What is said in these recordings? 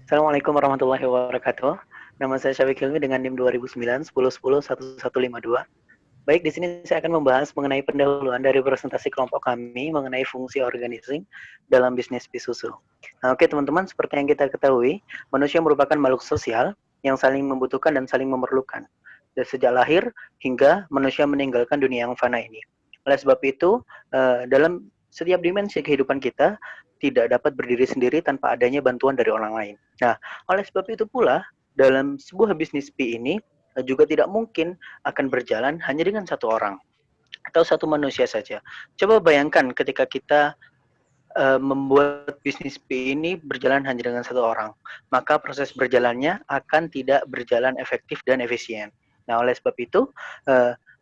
Assalamualaikum warahmatullahi wabarakatuh. Nama saya Syafiq Hilmi dengan NIM 2009 1010 1152. Baik, di sini saya akan membahas mengenai pendahuluan dari presentasi kelompok kami mengenai fungsi organizing dalam bisnis Bisusu. Nah, oke teman-teman, seperti yang kita ketahui, manusia merupakan makhluk sosial yang saling membutuhkan dan saling memerlukan. Dari sejak lahir hingga manusia meninggalkan dunia yang fana ini. Oleh sebab itu, dalam setiap dimensi kehidupan kita tidak dapat berdiri sendiri tanpa adanya bantuan dari orang lain. Nah, oleh sebab itu pula, dalam sebuah bisnis P ini juga tidak mungkin akan berjalan hanya dengan satu orang atau satu manusia saja. Coba bayangkan ketika kita membuat bisnis P ini berjalan hanya dengan satu orang, maka proses berjalannya akan tidak berjalan efektif dan efisien. Nah, oleh sebab itu,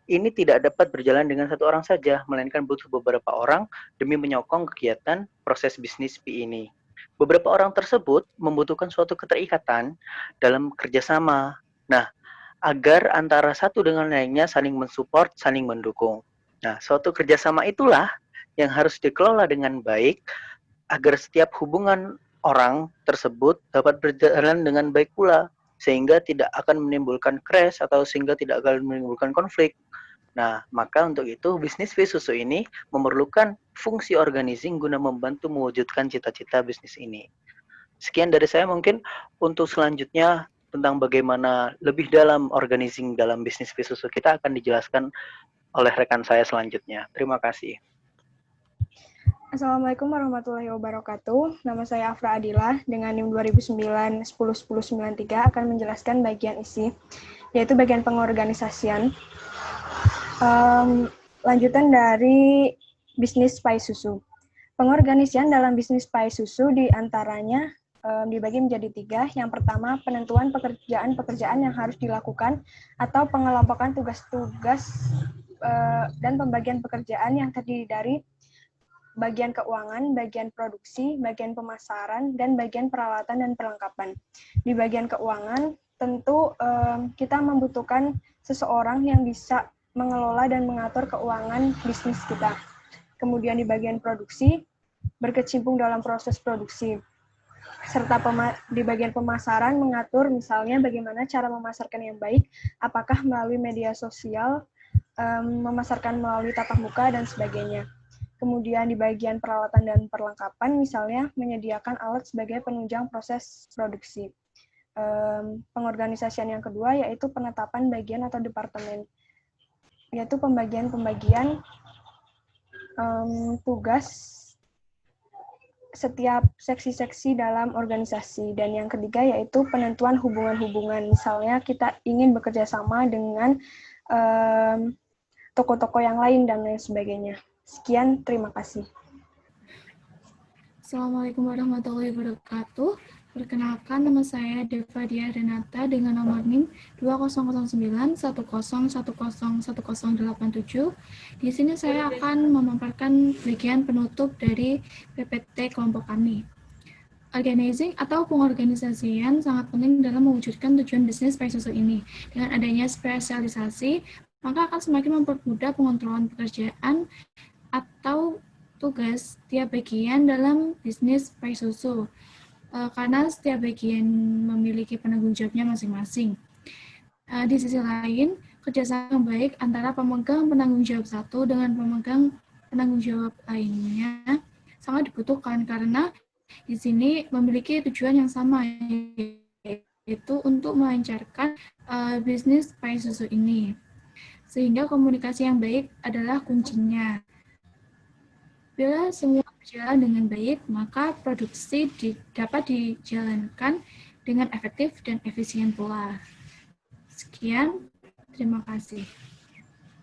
ini tidak dapat berjalan dengan satu orang saja, melainkan butuh beberapa orang demi menyokong kegiatan proses bisnis P ini. Beberapa orang tersebut membutuhkan suatu keterikatan dalam kerjasama. Nah, agar antara satu dengan lainnya saling mensupport, saling mendukung. Nah, suatu kerjasama itulah yang harus dikelola dengan baik agar setiap hubungan orang tersebut dapat berjalan dengan baik pula, sehingga tidak akan menimbulkan crash atau sehingga tidak akan menimbulkan konflik. Nah, maka untuk itu bisnis Visusu ini memerlukan fungsi organizing guna membantu mewujudkan cita-cita bisnis ini. Sekian dari saya, mungkin untuk selanjutnya tentang bagaimana lebih dalam organizing dalam bisnis Visusu kita akan dijelaskan oleh rekan saya selanjutnya. Terima kasih. Assalamualaikum warahmatullahi wabarakatuh. Nama saya Afra Adila dengan NIM 2009 101093 akan menjelaskan bagian isi, yaitu bagian pengorganisasian. Lanjutan dari bisnis pai susu. Pengorganisasian dalam bisnis pai susu diantaranya dibagi menjadi 3. Yang pertama, penentuan pekerjaan-pekerjaan yang harus dilakukan atau pengelompokan tugas-tugas dan pembagian pekerjaan yang terdiri dari bagian keuangan, bagian produksi, bagian pemasaran, dan bagian peralatan dan perlengkapan. Di bagian keuangan, tentu kita membutuhkan seseorang yang bisa mengelola dan mengatur keuangan bisnis kita. Kemudian di bagian produksi, berkecimpung dalam proses produksi. Serta di bagian pemasaran, mengatur misalnya bagaimana cara memasarkan yang baik, apakah melalui media sosial, memasarkan melalui tatap muka, dan sebagainya. Kemudian di bagian peralatan dan perlengkapan, misalnya menyediakan alat sebagai penunjang proses produksi. Pengorganisasian yang kedua yaitu penetapan bagian atau departemen, yaitu pembagian tugas setiap seksi-seksi dalam organisasi. Dan yang ketiga yaitu penentuan hubungan-hubungan, misalnya kita ingin bekerja sama dengan toko-toko yang lain dan lain sebagainya. Sekian, terima kasih. Assalamualaikum warahmatullahi wabarakatuh. Perkenalkan, nama saya Deva Dia Renata dengan nomor NIM 20091010101087. Di sini saya akan memaparkan bagian penutup dari PPT kelompok kami. Organizing atau pengorganisasian sangat penting dalam mewujudkan tujuan bisnis pai susu ini. Dengan adanya spesialisasi, maka akan semakin mempermudah pengontrolan pekerjaan atau tugas setiap bagian dalam bisnis pai susu, karena setiap bagian memiliki penanggung jawabnya masing-masing. Di sisi lain, kerjasama yang baik antara pemegang penanggung jawab satu dengan pemegang penanggung jawab lainnya sangat dibutuhkan, karena di sini memiliki tujuan yang sama, yaitu untuk melancarkan bisnis pai susu ini. Sehingga komunikasi yang baik adalah kuncinya. Bila semua berjalan dengan baik, maka produksi dapat dijalankan dengan efektif dan efisien pula. Sekian, terima kasih.